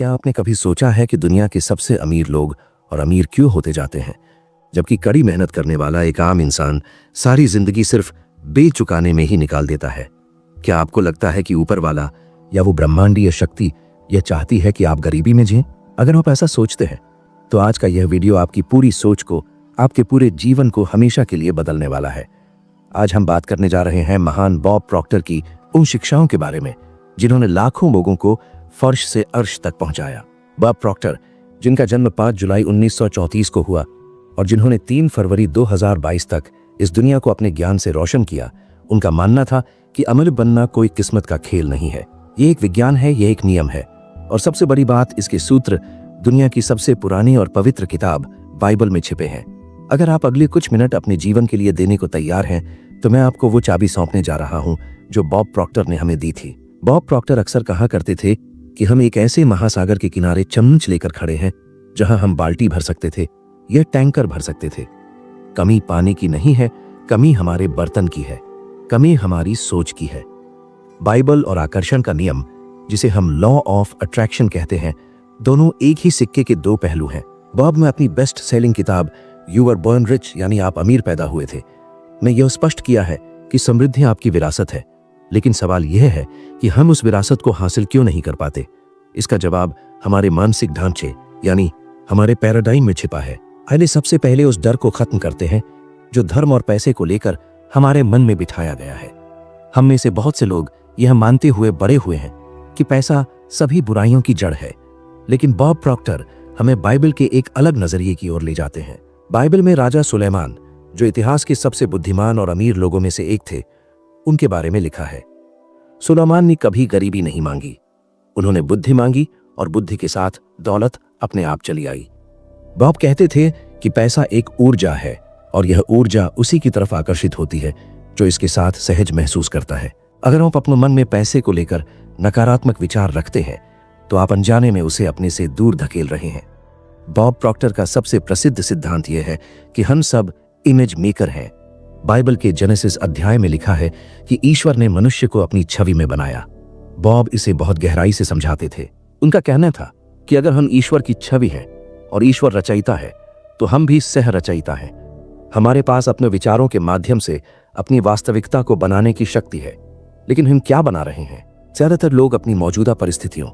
क्या आपने कभी सोचा है कि दुनिया के सबसे अमीर लोग और अमीर क्यों होते जाते हैं, जबकि कड़ी मेहनत करने वाला एक आम इंसान सारी जिंदगी सिर्फ बेच चुकाने में ही निकाल देता है? क्या आपको लगता है कि ऊपर वाला या वो ब्रह्मांडीय शक्ति यह चाहती है कि आप गरीबी में जिएं? अगर आप ऐसा सोचते हैं तो आज का यह वीडियो आपकी पूरी सोच को, आपके पूरे जीवन को हमेशा के लिए बदलने वाला है। आज हम बात करने जा रहे हैं महान बॉब प्रॉक्टर की उन शिक्षाओं के बारे में जिन्होंने लाखों लोगों को फर्श से अर्श तक पहुंचाया। बॉब प्रॉक्टर, जिनका जन्म 5 जुलाई 1934 को हुआ और जिन्होंने 3 फरवरी 2022 तक इस दुनिया को अपने ज्ञान से रोशन किया, उनका मानना था कि अमीर बनना कोई किस्मत का खेल नहीं है, ये एक विज्ञान है, ये एक नियम है। और सबसे बड़ी बात, इसके सूत्र दुनिया की सबसे पुरानी और पवित्र किताब बाइबल में छिपे हैं। अगर आप अगले कुछ मिनट अपने जीवन के लिए देने को तैयार हैं तो मैं आपको वो चाबी सौंपने जा रहा हूं जो बॉब प्रॉक्टर ने हमें दी थी। बॉब प्रॉक्टर अक्सर कहा करते थे कि हम एक ऐसे महासागर के किनारे चम्मच लेकर खड़े हैं जहां हम बाल्टी भर सकते थे या टैंकर भर सकते थे। कमी पानी की नहीं है, कमी हमारे बर्तन की है, कमी हमारी सोच की है। बाइबल और आकर्षण का नियम, जिसे हम लॉ ऑफ अट्रैक्शन कहते हैं, दोनों एक ही सिक्के के दो पहलू हैं। बॉब में अपनी बेस्ट सेलिंग किताब यू वर बॉर्न रिच, यानी आप अमीर पैदा हुए थे, में यह स्पष्ट किया है कि समृद्धि आपकी विरासत है। लेकिन सवाल यह है कि हम उस विरासत को हासिल क्यों नहीं कर पाते? इसका जवाब हमारे मानसिक ढांचे यानी हमारे पैराडाइम में छिपा है। आइए सबसे पहले उस डर को खत्म करते हैं जो धर्म और पैसे को लेकर हमारे मन में बिठाया गया है। हम में से बहुत से लोग यह मानते हुए बड़े हुए हैं कि पैसा सभी बुराइयों की जड़ है। लेकिन बॉब प्रॉक्टर हमें बाइबल के एक अलग नजरिए की ओर ले जाते हैं। बाइबल में राजा सुलेमान, जो इतिहास के सबसे बुद्धिमान और अमीर लोगों में से एक थे, उनके बारे में लिखा है। सुलेमान ने कभी गरीबी नहीं मांगी, उन्होंने बुद्धि मांगी और बुद्धि के साथ दौलत अपने आप चली आई। बॉब कहते थे कि पैसा एक ऊर्जा है और यह ऊर्जा उसी की तरफ आकर्षित होती है जो इसके साथ सहज महसूस करता है। अगर आप अपने मन में पैसे को लेकर नकारात्मक विचार रखते हैं तो आप अनजाने में उसे अपने से दूर धकेल रहे हैं। बॉब प्रॉक्टर का सबसे प्रसिद्ध सिद्धांत यह है कि हम सब इमेज मेकर हैं। बाइबल के जेनेसिस अध्याय में लिखा है कि ईश्वर ने मनुष्य को अपनी छवि में बनाया। बॉब इसे बहुत गहराई से समझाते थे। उनका कहना था कि अगर हम ईश्वर की छवि हैं और ईश्वर रचयिता है तो हम भी सह रचयिता हैं। हमारे पास अपने विचारों के माध्यम से अपनी वास्तविकता को बनाने की शक्ति है। लेकिन हम क्या बना रहे हैं? ज्यादातर लोग अपनी मौजूदा परिस्थितियों,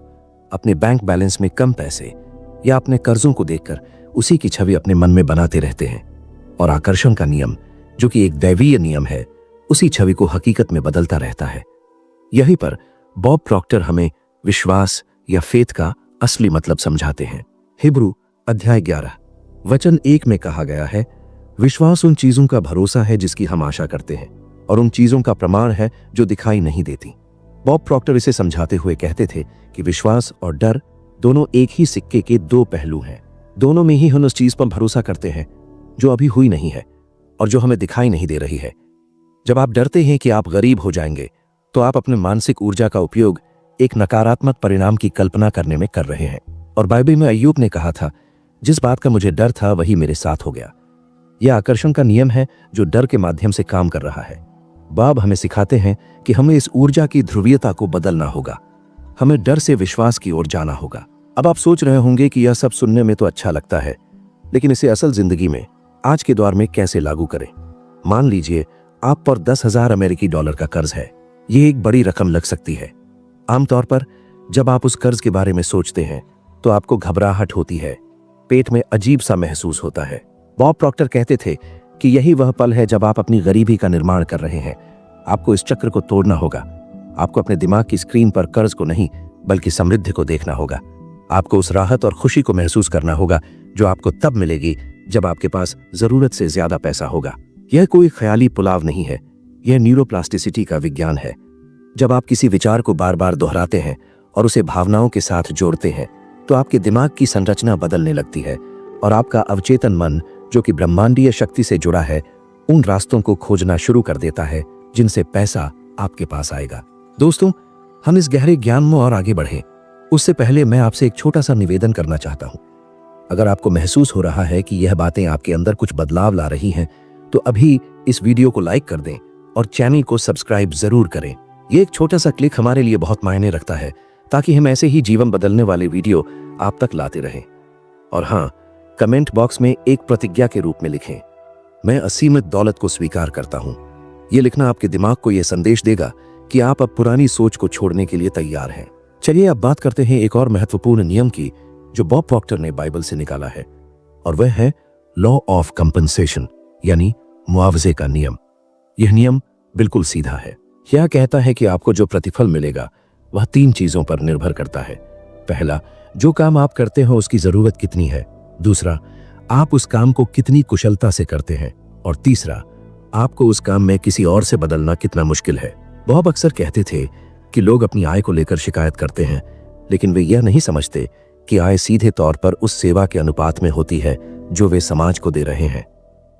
अपने बैंक बैलेंस में कम पैसे या अपने कर्जों को देखकर उसी की छवि अपने मन में बनाते रहते हैं। और आकर्षण का नियम, जो कि एक दैवीय नियम है, उसी छवि को हकीकत में बदलता रहता है। यहीं पर बॉब प्रॉक्टर हमें विश्वास या फेथ का असली मतलब समझाते हैं। हिब्रू अध्याय 11 वचन 1 में कहा गया है, विश्वास उन चीजों का भरोसा है जिसकी हम आशा करते हैं और उन चीजों का प्रमाण है जो दिखाई नहीं देती। बॉब प्रॉक्टर इसे समझाते हुए कहते थे कि विश्वास और डर दोनों एक ही सिक्के के दो पहलू हैं। दोनों में ही हम उस चीज पर भरोसा करते हैं जो अभी हुई नहीं है और जो हमें दिखाई नहीं दे रही है। जब आप डरते हैं कि आप गरीब हो जाएंगे तो आप अपने मानसिक ऊर्जा का उपयोग एक नकारात्मक परिणाम की कल्पना करने में कर रहे हैं। और बाइबल में अय्यूब ने कहा था, जिस बात का मुझे डर था वही मेरे साथ हो गया। यह आकर्षण का नियम है जो डर के माध्यम से काम कर रहा है। बॉब हमें सिखाते हैं कि हमें इस ऊर्जा की ध्रुवीयता को बदलना होगा। हमें डर से विश्वास की ओर जाना होगा। अब आप सोच रहे होंगे कि यह सब सुनने में तो अच्छा लगता है, लेकिन इसे असल जिंदगी में आज के दौर में कैसे लागू करें? मान लीजिए आप पर 10,000 अमेरिकी डॉलर का कर्ज है। यह एक बड़ी रकम लग सकती है। आमतौर पर जब आप उस कर्ज के बारे में सोचते हैं तो आपको घबराहट होती है, पेट में अजीब सा महसूस होता है। बॉब प्रॉक्टर कहते थे कि यही वह पल है जब आप अपनी गरीबी का निर्माण कर रहे हैं। आपको इस चक्र को तोड़ना होगा। आपको अपने दिमाग की स्क्रीन पर कर्ज को नहीं बल्कि समृद्धि को देखना होगा। आपको उस राहत और खुशी को महसूस करना होगा जो आपको तब मिलेगी जब आपके पास जरूरत से ज्यादा पैसा होगा। यह कोई ख्याली पुलाव नहीं है, यह न्यूरोप्लास्टिसिटी का विज्ञान है। जब आप किसी विचार को बार बार दोहराते हैं और उसे भावनाओं के साथ जोड़ते हैं तो आपके दिमाग की संरचना बदलने लगती है और आपका अवचेतन मन, जो कि ब्रह्मांडीय शक्ति से जुड़ा है, उन रास्तों को खोजना शुरू कर देता है जिनसे पैसा आपके पास आएगा। दोस्तों, हम इस गहरे ज्ञान में और आगे बढ़ें उससे पहले मैं आपसे एक छोटा सा निवेदन करना चाहता हूं। अगर आपको महसूस हो रहा है कि यह बातें आपके अंदर कुछ बदलाव ला रही हैं तो अभी इस वीडियो को लाइक कर दें और चैनल को सब्सक्राइब जरूर करें। यह एक छोटा सा क्लिक हमारे लिए बहुत मायने रखता है। ताकि हम ऐसे ही जीवन बदलने वाले वीडियो आप तक लाते रहें। और हाँ, कमेंट बॉक्स में एक प्रतिज्ञा के रूप में लिखें, मैं असीमित दौलत को स्वीकार करता हूं। यह लिखना आपके दिमाग को यह संदेश देगा कि आप अब पुरानी सोच को छोड़ने के लिए तैयार हैं। चलिए अब बात करते हैं एक और महत्वपूर्ण नियम की जो बॉब प्रॉक्टर ने बाइबल से निकाला है, और वह है लॉ ऑफ कंपनसेशन, यानी मुआवजे का नियम। यह नियम बिल्कुल सीधा है। यह कहता है कि आपको जो प्रतिफल मिलेगा वह 3 चीजों पर निर्भर करता है। पहला, जो काम आप करते हो उसकी जरूरत कितनी है। दूसरा, आप उस काम को कितनी कुशलता से करते हैं। और तीसरा, आपको उस काम में किसी और से बदलना कितना मुश्किल है। बॉब अक्सर कहते थे कि लोग अपनी आय को लेकर शिकायत करते हैं, लेकिन वे यह नहीं समझते कि आय सीधे तौर पर उस सेवा के अनुपात में होती है जो वे समाज को दे रहे हैं।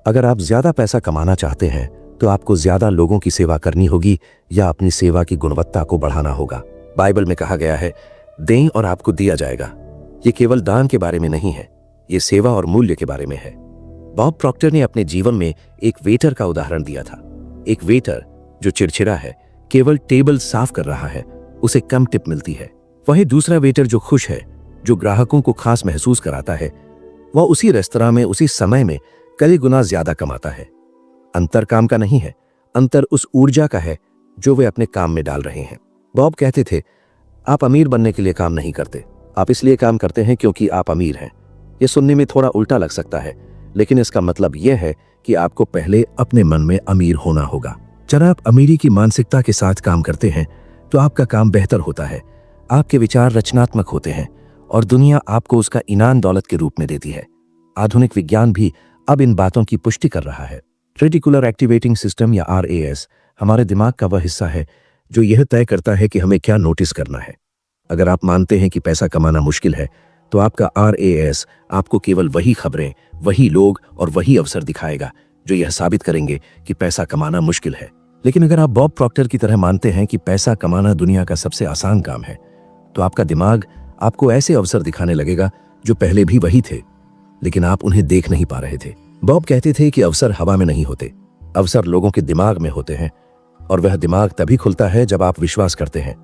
अगर आप ज्यादा पैसा कमाना चाहते हैं तो आपको ज्यादा लोगों की सेवा करनी होगी या अपनी सेवा की गुणवत्ता को बढ़ाना होगा। बाइबल में कहा गया है, दें और आपको दिया जाएगा। ये केवल दान के बारे में नहीं है, ये सेवा और मूल्य के बारे में है। बॉब प्रॉक्टर ने अपने जीवन में एक वेटर का उदाहरण दिया था। एक वेटर जो चिड़चिड़ा है, केवल टेबल साफ कर रहा है, उसे कम टिप मिलती है। वहीं दूसरा वेटर जो खुश है, जो ग्राहकों को खास महसूस कराता है, वह उसी रेस्तरां में उसी समय में कई गुना ज्यादा कमाता है। अंतर काम का नहीं है, अंतर उस ऊर्जा का है जो वे अपने काम में डाल रहे हैं। बॉब कहते थे, आप अमीर बनने के लिए काम नहीं करते, आप इसलिए काम करते हैं क्योंकि आप अमीर हैं। यह सुनने में थोड़ा उल्टा लग सकता है, लेकिन इसका मतलब यह है कि आपको पहले अपने मन में अमीर होना होगा। जब आप अमीरी की मानसिकता के साथ काम करते हैं तो आपका काम बेहतर होता है, आपके विचार रचनात्मक होते हैं और दुनिया आपको उसका इनाम दौलत के रूप में देती है। आधुनिक विज्ञान भी अब इन बातों की पुष्टि कर रहा है। रेटिकुलर एक्टिवेटिंग सिस्टम या RAS हमारे दिमाग का वह हिस्सा है जो यह तय करता है कि हमें क्या नोटिस करना है। अगर आप मानते हैं कि पैसा कमाना मुश्किल है तो आपका RAS आपको केवल वही खबरें, वही लोग और वही अवसर दिखाएगा जो यह साबित करेंगे कि पैसा कमाना मुश्किल है। लेकिन अगर आप बॉब प्रॉक्टर की तरह मानते हैं कि पैसा कमाना दुनिया का सबसे आसान काम है, तो आपका दिमाग आपको ऐसे अवसर दिखाने लगेगा जो पहले भी वही थे, लेकिन आप उन्हें देख नहीं पा रहे थे। बॉब कहते थे कि अवसर हवा में नहीं होते, अवसर लोगों के दिमाग में होते हैं, और वह दिमाग तभी खुलता है जब आप विश्वास करते हैं।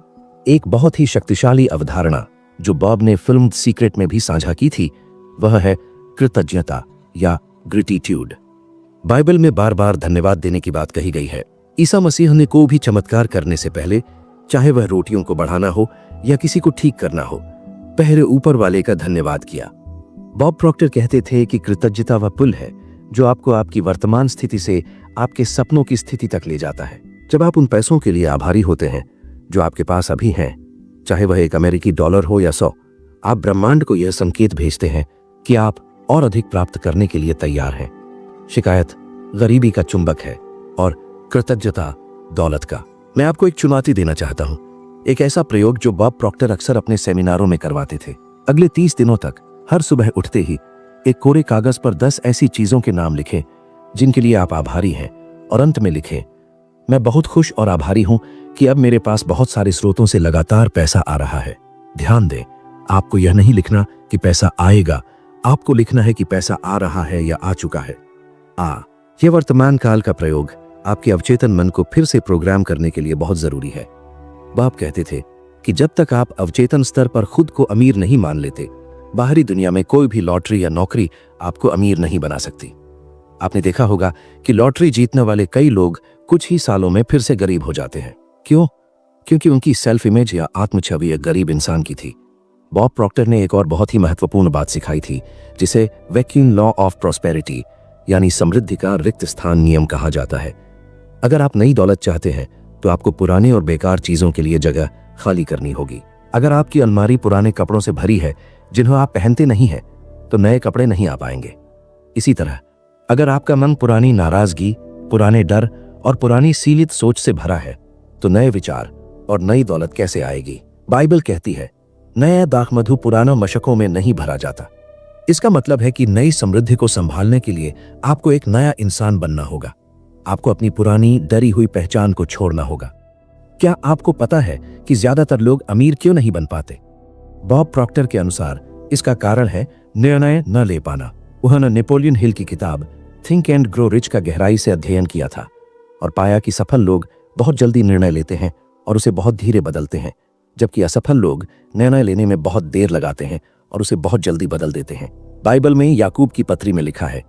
एक बहुत ही शक्तिशाली अवधारणा जो बॉब ने फिल्म सीक्रेट में भी साझा की थी, वह है कृतज्ञता या ग्रेटिट्यूड। बाइबल में बार बार धन्यवाद देने की बात कही गई है। ईसा मसीह ने कोई भी चमत्कार करने से पहले, चाहे वह रोटियों को बढ़ाना हो या किसी को ठीक करना हो, पहले ऊपर वाले का धन्यवाद किया। बॉब प्रॉक्टर कहते थे कि कृतज्ञता वह पुल है जो आपको आपकी वर्तमान स्थिति से आपके सपनों की स्थिति तक ले जाता है। जब आप उन पैसों के लिए आभारी होते हैं जो आपके पास अभी हैं, चाहे वह एक अमेरिकी डॉलर हो या 100, आप ब्रह्मांड को यह संकेत भेजते हैं कि आप और अधिक प्राप्त करने के लिए तैयार हैं। शिकायत गरीबी का चुंबक है और कृतज्ञता दौलत का। मैं आपको एक चुनौती देना चाहता हूं, एक ऐसा प्रयोग जो बॉब प्रॉक्टर अक्सर अपने सेमिनारों में करवाते थे। अगले 30 दिनों तक हर सुबह उठते ही एक कोरे कागज पर 10 ऐसी चीजों के नाम लिखें जिनके लिए आप आभारी हैं, और अंत में लिखें, मैं बहुत खुश और आभारी हूं कि अब मेरे पास बहुत सारे स्रोतों से लगातार पैसा आ रहा है। ध्यान दें, आपको यह नहीं लिखना कि पैसा आएगा, आपको लिखना है कि पैसा आ रहा है या आ चुका है। यह वर्तमान काल का प्रयोग आपके अवचेतन मन को फिर से प्रोग्राम करने के लिए बहुत जरूरी है। बॉब कहते थे कि जब तक आप अवचेतन स्तर पर खुद को अमीर नहीं मान लेते, बाहरी दुनिया में कोई भी लॉटरी या नौकरी आपको अमीर नहीं बना सकती। आपने देखा होगा कि लॉटरी जीतने वाले कई लोग कुछ ही सालों में फिर से गरीब हो जाते हैं। क्यों? क्योंकि उनकी सेल्फ इमेज या आत्म छवि एक गरीब इंसान की थी। बॉब प्रॉक्टर ने एक और बहुत ही महत्वपूर्ण बात सिखाई थी जिसे वैक्यूम लॉ ऑफ प्रॉस्पेरिटी यानी समृद्धि का रिक्त स्थान नियम कहा जाता है। अगर आप नई दौलत चाहते हैं तो आपको पुराने और बेकार चीजों के लिए जगह खाली करनी होगी। अगर आपकी अलमारी पुराने कपड़ों से भरी है जिन्हें आप पहनते नहीं हैं, तो नए कपड़े नहीं आ पाएंगे। इसी तरह अगर आपका मन पुरानी नाराजगी, पुराने डर और पुरानी सीमित सोच से भरा है, तो नए विचार और नई दौलत कैसे आएगी? बाइबल कहती है, नया दाखमधु पुरानों मशकों में नहीं भरा जाता। इसका मतलब है कि नई समृद्धि को संभालने के लिए आपको एक नया इंसान बनना होगा। आपको अपनी पुरानी डरी हुई पहचान को छोड़ना होगा। क्या आपको पता है कि ज्यादातर लोग अमीर क्यों नहीं बन पाते? बॉब प्रॉक्टर के अनुसार इसका कारण है निर्णय न ले पाना। उन्होंने नेपोलियन हिल की किताब थिंक एंड ग्रो रिच का गहराई से अध्ययन किया था और पाया कि सफल लोग बहुत जल्दी निर्णय लेते हैं और उसे बहुत धीरे बदलते हैं। जबकि असफल लोग निर्णय लेने में बहुत देर लगाते हैं और उसे बहुत जल्दी बदल देते हैं। बाइबल में याकूब की पत्री में लिखा है,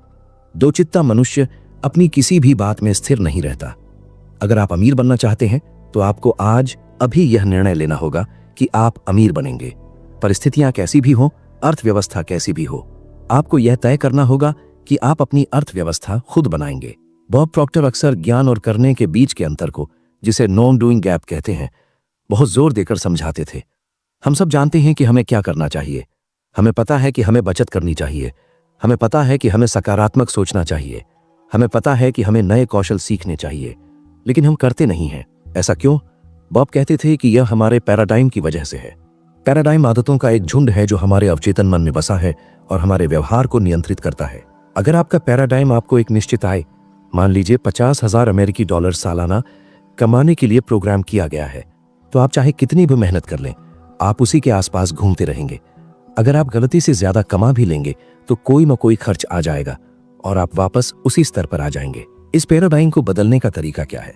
दोचित्ता मनुष्य अपनी किसी भी बात में स्थिर नहीं रहता। अगर आप अमीर बनना चाहते हैं तो आपको आज अभी यह निर्णय लेना होगा कि आप अमीर बनेंगे। परिस्थितियां कैसी भी हो, अर्थव्यवस्था कैसी भी हो, आपको यह तय करना होगा कि आप अपनी अर्थव्यवस्था खुद बनाएंगे। बॉब प्रॉक्टर अक्सर ज्ञान और करने के बीच के अंतर को, जिसे नॉन डूइंग गैप कहते हैं, बहुत जोर देकर समझाते थे। हम सब जानते हैं कि हमें क्या करना चाहिए। हमें पता है कि हमें बचत करनी चाहिए, हमें पता है कि हमें सकारात्मक सोचना चाहिए, हमें पता है कि हमें नए कौशल सीखने चाहिए, लेकिन हम करते नहीं हैं। ऐसा क्यों? बॉब कहते थे कि यह हमारे पैराडाइम की वजह से है। पैराडाइम आदतों का एक झुंड है जो हमारे अवचेतन मन में बसा है और हमारे व्यवहार को नियंत्रित करता है। अगर आपका पैराडाइम आपको एक निश्चित आय, मान लीजिए $50,000 सालाना कमाने के लिए प्रोग्राम किया गया है, तो आप चाहे कितनी भी मेहनत कर लें, आप उसी के आसपास घूमते रहेंगे। अगर आप गलती से ज्यादा कमा भी लेंगे तो कोई न कोई खर्च आ जाएगा और आप वापस उसी स्तर पर आ जाएंगे। इस पैराडाइम को बदलने का तरीका क्या है?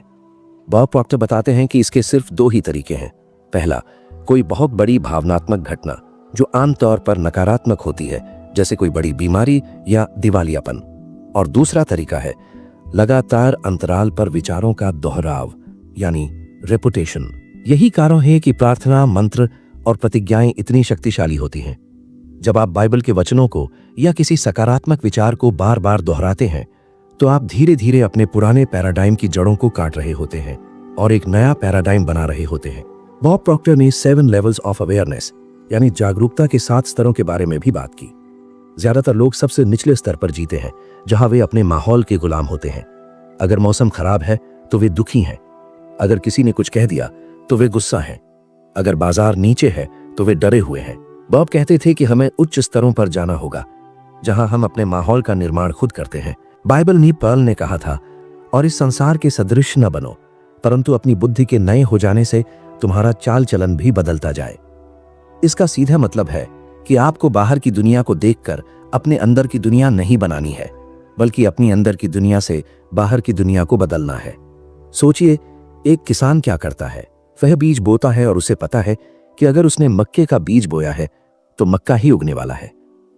बॉब प्रॉक्टर बताते हैं कि इसके सिर्फ 2 ही तरीके हैं। पहला, कोई बहुत बड़ी भावनात्मक घटना जो आमतौर पर नकारात्मक होती है, जैसे कोई बड़ी बीमारी या दिवालियापन। और दूसरा तरीका है लगातार अंतराल पर विचारों का दोहराव, यानी रेपुटेशन। यही कारण है कि प्रार्थना, मंत्र और प्रतिज्ञाएं इतनी शक्तिशाली होती हैं। जब आप बाइबल के वचनों को या किसी सकारात्मक विचार को बार बार दोहराते हैं तो आप धीरे धीरे अपने पुराने पैराडाइम की जड़ों को काट रहे होते हैं और एक नया पैराडाइम बना रहे होते हैं। बॉब प्रॉक्टर ने 7 लेवल्स ऑफ अवेयरनेस, यानी जागरूकता के 7 स्तरों के बारे में भी बात की। ज्यादातर लोग सबसे निचले स्तर पर जीते हैं, जहां वे अपने माहौल के गुलाम होते हैं। अगर मौसम खराब है तो वे दुखी हैं, अगर किसी ने कुछ कह दिया तो वे गुस्सा हैं, अगर बाजार नीचे है तो वे डरे हुए हैं। बॉब कहते थे कि हमें उच्च स्तरों पर जाना होगा, जहां हम अपने माहौल का निर्माण खुद करते हैं। बाइबल नी पर्ल ने कहा था, और इस संसार के सदृश न बनो, परंतु अपनी बुद्धि के नए हो जाने से तुम्हारा चाल चलन भी बदलता जाए। इसका सीधा मतलब है कि आपको बाहर की दुनिया को देखकर अपने अंदर की दुनिया नहीं बनानी है, बल्कि अपनी अंदर की दुनिया से बाहर की दुनिया को बदलना है। सोचिए, एक किसान क्या करता है? वह बीज बोता है और उसे पता है कि अगर उसने मक्के का बीज बोया है तो मक्का ही उगने वाला है।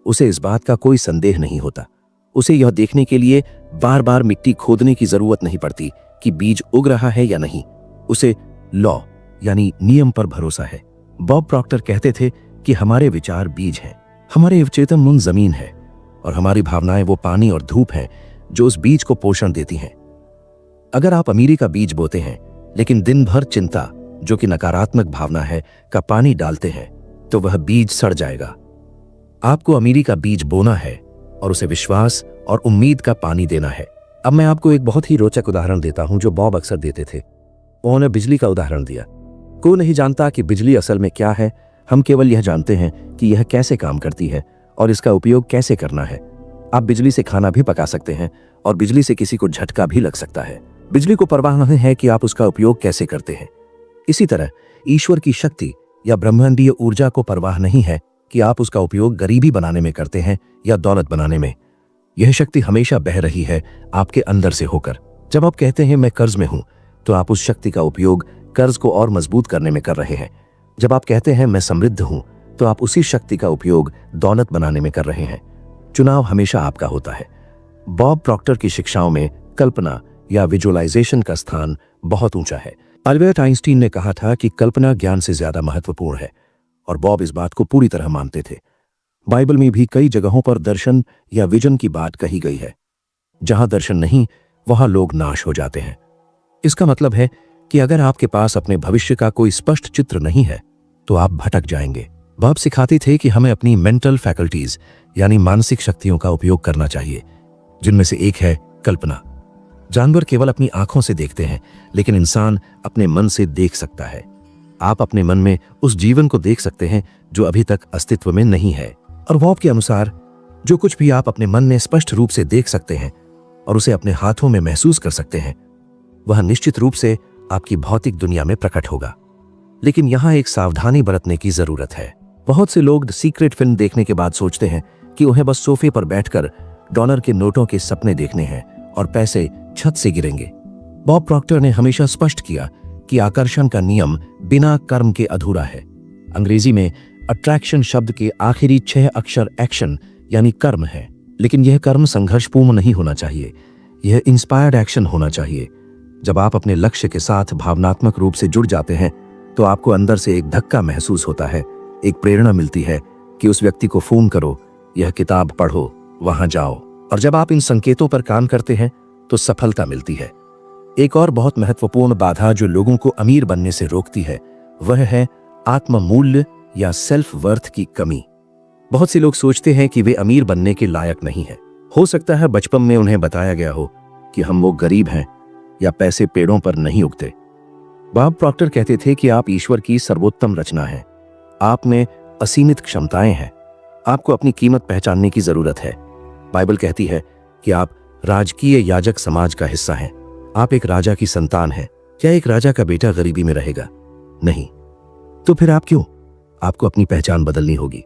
उसे इस बात का कोई संदेह नहीं होता। उसे यह देखने के लिए बार बार मिट्टी खोदने की जरूरत नहीं पड़ती कि बीज उग रहा है या नहीं। उसे लॉ, यानी नियम पर भरोसा है। बॉब प्रॉक्टर कहते थे कि हमारे विचार बीज हैं, हमारे अवचेतन मन जमीन है और हमारी भावनाएं वो पानी और धूप हैं जो उस बीज को पोषण देती हैं। अगर आप अमीरी का बीज बोते हैं लेकिन दिन भर चिंता, जो कि नकारात्मक भावना है, का पानी डालते हैं तो वह बीज सड़ जाएगा। आपको अमीरी का बीज बोना है और उसे विश्वास और उम्मीद का पानी देना है। अब मैं आपको एक बहुत ही रोचक उदाहरण देता हूं जो बॉब अक्सर देते थे। उन्होंने बिजली का उदाहरण दिया। कोई नहीं जानता कि बिजली असल में क्या है, हम केवल यह जानते हैं कि यह कैसे काम करती है और इसका उपयोग कैसे करना है। आप बिजली से खाना भी पका सकते हैं और बिजली से किसी को झटका भी लग सकता है। बिजली को परवाह नहीं है कि आप उसका उपयोग कैसे करते हैं। इसी तरह ईश्वर की शक्ति या ब्रह्मांडीय ऊर्जा को परवाह नहीं है कि आप उसका उपयोग गरीबी बनाने में करते हैं या दौलत बनाने में। यह शक्ति हमेशा बह रही है आपके अंदर से होकर। जब आप कहते हैं मैं कर्ज में हूं, तो आप उस शक्ति का उपयोग कर्ज को और मजबूत करने में कर रहे हैं। जब आप कहते हैं मैं समृद्ध हूं, तो आप उसी शक्ति का उपयोग दौलत बनाने में कर रहे हैं। चुनाव हमेशा आपका होता है। बॉब प्रॉक्टर की शिक्षाओं में कल्पना या विजुअलाइजेशन का स्थान बहुत ऊंचा है। अल्बर्ट आइंस्टीन ने कहा था कि कल्पना ज्ञान से ज्यादा महत्वपूर्ण है, और बॉब इस बात को पूरी तरह मानते थे। बाइबल में भी कई जगहों पर दर्शन या विजन की बात कही गई है। जहां दर्शन नहीं, वहां लोग नाश हो जाते हैं। इसका मतलब है कि अगर आपके पास अपने भविष्य का कोई स्पष्ट चित्र नहीं है तो आप भटक जाएंगे। बॉब सिखाते थे कि हमें अपनी मेंटल फैकल्टीज यानी मानसिक शक्तियों का उपयोग करना चाहिए, जिनमें से एक है कल्पना। जानवर केवल अपनी आंखों से देखते हैं, लेकिन इंसान अपने मन से देख सकता है। आप अपने मन में उस जीवन को देख सकते हैं जो अभी तक अस्तित्व में नहीं है। और बॉब के अनुसार जो कुछ भी आप अपने मन में स्पष्ट रूप से देख सकते हैं और उसे अपने हाथों में महसूस कर सकते हैं, वह निश्चित रूप से आपकी भौतिक दुनिया में प्रकट होगा। लेकिन यहां एक सावधानी बरतने की जरूरत है। बहुत से लोग द सीक्रेट फिल्म देखने के बाद सोचते हैं कि उन्हें बस सोफे पर बैठकर डॉलर के नोटों के सपने देखने हैं और पैसे छत से गिरेंगे। बॉब प्रॉक्टर ने हमेशा स्पष्ट किया कि आकर्षण का नियम बिना कर्म के अधूरा है। अंग्रेजी में अट्रैक्शन शब्द के आखिरी 6 अक्षर एक्शन यानी कर्म है, लेकिन यह कर्म संघर्षपूर्ण नहीं होना चाहिए। यह इंस्पायर्ड एक्शन होना चाहिए। जब आप अपने लक्ष्य के साथ भावनात्मक रूप से जुड़ जाते हैं तो आपको अंदर से एक धक्का महसूस होता है, एक प्रेरणा मिलती है कि उस व्यक्ति को फोन करो, यह किताब पढ़ो, वहां जाओ। और जब आप इन संकेतों पर काम करते हैं तो सफलता मिलती है। एक और बहुत महत्वपूर्ण बाधा जो लोगों को अमीर बनने से रोकती है वह है आत्म मूल्य या सेल्फ वर्थ की कमी। बहुत से लोग सोचते हैं कि वे अमीर बनने के लायक नहीं हैं। हो सकता है बचपन में उन्हें बताया गया हो कि हम लोग गरीब हैं या पैसे पेड़ों पर नहीं उगते। बॉब प्रॉक्टर कहते थे कि आप ईश्वर की सर्वोत्तम रचना हैं। आप में असीमित क्षमताएं हैं। आपको अपनी कीमत पहचानने की जरूरत है। बाइबल कहती है कि आप राजकीय याजक समाज का हिस्सा हैं। आप एक राजा की संतान हैं। क्या एक राजा का बेटा गरीबी में रहेगा? नहीं। तो फिर आप क्यों? आपको अपनी पहचान बदलनी होगी।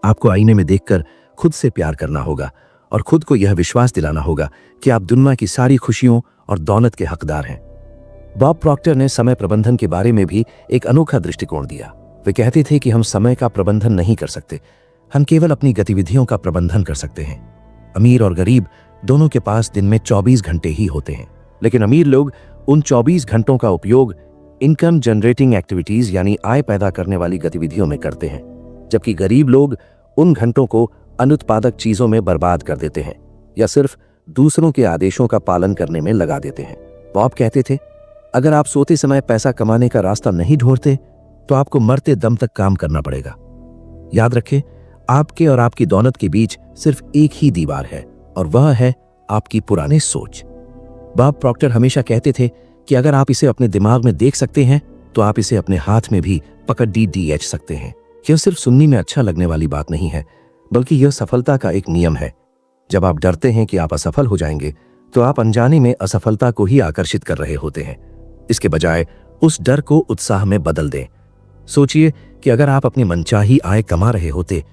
आपको आईने में देखकर खुद से प्यार करना होगा और खुद को यह विश्वास दिलाना होगा कि आप दुनिया की सारी खुशियों और दौलत के हकदार हैं। बॉब प्रॉक्टर ने समय प्रबंधन के बारे में भी एक अनोखा दृष्टिकोण दिया। वे कहते थे कि हम समय का प्रबंधन नहीं कर सकते, हम केवल अपनी गतिविधियों का प्रबंधन कर सकते हैं। अमीर और गरीब दोनों के पास दिन में 24 घंटे ही होते हैं, लेकिन अमीर लोग उन 24 घंटों का उपयोग इनकम जनरेटिंग एक्टिविटीज यानी आय पैदा करने वाली गतिविधियों में करते हैं, जबकि गरीब लोग उन घंटों को अनुत्पादक चीजों में बर्बाद कर देते हैं या सिर्फ दूसरों के आदेशों का पालन करने में लगा देते हैं। बॉब कहते थे, अगर आप सोते समय पैसा कमाने का रास्ता नहीं ढूंढते तो आपको मरते दम तक काम करना पड़ेगा। याद रखें, आपके और आपकी दौलत के बीच सिर्फ एक ही दीवार है और वह है आपकी पुरानी सोच। बॉब प्रॉक्टर हमेशा कहते थे कि अगर आप इसे अपने दिमाग में देख सकते हैं तो आप इसे अपने हाथ में भी पकड़ DDH सकते हैं। यह सिर्फ सुनने में अच्छा लगने वाली बात नहीं है, बल्कि यह सफलता का एक नियम है। जब आप डरते हैं कि आप असफल हो जाएंगे तो आप अनजाने में असफलता को ही आकर्षित कर रहे होते हैं। इसके बजाय उस डर को उत्साह में बदल दें। सोचिए कि अगर आप अपनी मनचाही आय कमा रहे होते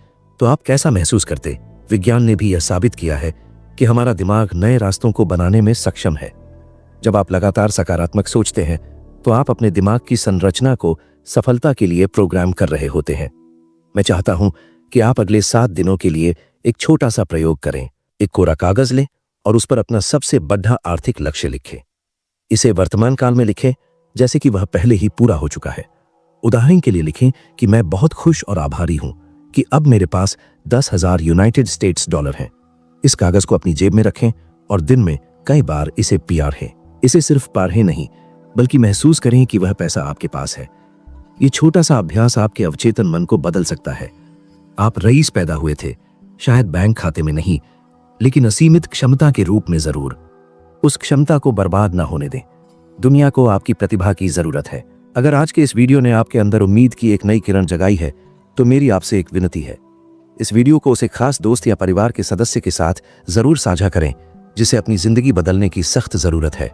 तो आप कैसा महसूस करते। विज्ञान ने भी यह साबित किया है कि हमारा दिमाग नए रास्तों को बनाने में सक्षम है। जब आप लगातार सकारात्मक सोचते हैं तो आप अपने दिमाग की संरचना को सफलता के लिए प्रोग्राम कर रहे होते हैं। मैं चाहता हूं कि आप अगले 7 दिनों के लिए एक छोटा सा प्रयोग करें। एक कोरा कागज लें और उस पर अपना सबसे बड़ा आर्थिक लक्ष्य लिखें। इसे वर्तमान काल में लिखें जैसे कि वह पहले ही पूरा हो चुका है। उदाहरण के लिए लिखें कि मैं बहुत खुश और आभारी हूं कि अब मेरे पास 10,000 यूनाइटेड स्टेट्स डॉलर हैं। इस कागज को अपनी जेब में रखें और दिन में कई बार इसे पढ़ें। इसे सिर्फ पढ़ें नहीं, बल्कि महसूस करें कि वह पैसा आपके पास है। ये छोटा सा अभ्यास आपके अवचेतन मन को बदल सकता है। आप रईस पैदा हुए थे, शायद बैंक खाते में नहीं, लेकिन असीमित क्षमता के रूप में जरूर। उस क्षमता को बर्बाद ना होने दें। दुनिया को आपकी प्रतिभा की जरूरत है। अगर आज के इस वीडियो ने आपके अंदर उम्मीद की एक नई किरण जगाई है तो मेरी आपसे एक विनती है, इस वीडियो को उसे खास दोस्त या परिवार के सदस्य के साथ जरूर साझा करें जिसे अपनी जिंदगी बदलने की सख्त जरूरत है।